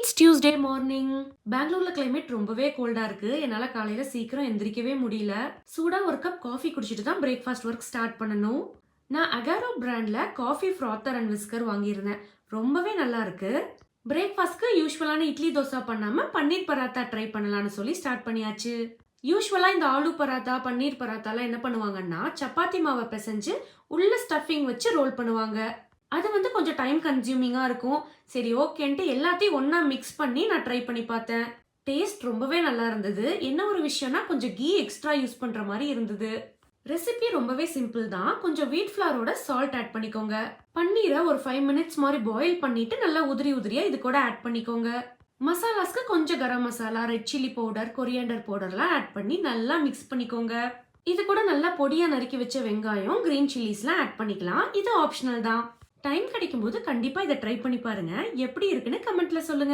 It's Tuesday morning. பெங்களூர்ல climate ரொம்பவே கோல்டா இருக்கு. என்னால காலையில சீக்கிரம் எந்திரிக்கவே முடியல. சூடா ஒரு கப் காஃபி குடிச்சிட்டு தான் பிரேக்ஃபாஸ்ட் ஒர்க் ஸ்டார்ட் பண்ணணும். நான் அகாரோ பிராண்ட்ல காஃபி ஃப்ராத்தர் அண்ட் விஸ்கர் வாங்கியிருந்தேன். ரொம்பவே நல்லா இருக்கு. பிரேக்ஃபாஸ்ட்க்கு யூஸ்வலான இட்லி தோசை பண்ணாம பன்னீர் பராத்தா ட்ரை பண்ணலாம்னு சொல்லி ஸ்டார்ட் பண்ணியாச்சு. யூஸ்வலா இந்த ஆலு பராத்தா பன்னீர் பராத்தாலாம் என்ன பண்ணுவாங்கன்னா சப்பாத்தி மாவை பிசைஞ்சு உள்ள ஸ்டஃபிங் வச்சு ரோல் பண்ணுவாங்க. அது வந்து கொஞ்சம் டைம் கன்சியூமிங்கா இருக்கும். சரி ஓகேன்ட்டு எல்லாத்தையும் ஒண்ணா மிக்ஸ் பண்ணி நான் ட்ரை பண்ணி பார்த்தேன். டேஸ்ட் ரொம்பவே நல்லா இருந்தது. என்ன ஒரு விஷயம்னா கொஞ்சம் கீ எக்ஸ்ட்ரா யூஸ் பண்ற மாதிரி இருந்தது. ரெசிபி ரொம்பவே சிம்பிள் தான். கொஞ்சம் வீட் ஃப்ளாரோட சால்ட் ஆட் பண்ணிக்கோங்க. பன்னீரை ஒரு 5 மினிட்ஸ் மாதிரி பாயில் பண்ணிட்டு நல்லா உதிரி உதிரியா இது கூட ஆட் பண்ணிக்கோங்க. மசாலாஸ்க்கு கொஞ்சம் garam masala, red chilli powder, coriander பவுடர்லாம் ஆட் பண்ணி நல்லா மிக்ஸ் பண்ணிக்கோங்க. இது கூட நல்லா பொடியா நறுக்கி வச்ச வெங்காயம், கிரீன் சில்லிஸ்லாம் ஆட் பண்ணிக்கலாம். இது ஆப்ஷனல் தான். டைம் கிடைக்கும்போது கண்டிப்பா இதை ட்ரை பண்ணி பாருங்க. எப்படி இருக்குன்னு கமெண்ட்ல சொல்லுங்க.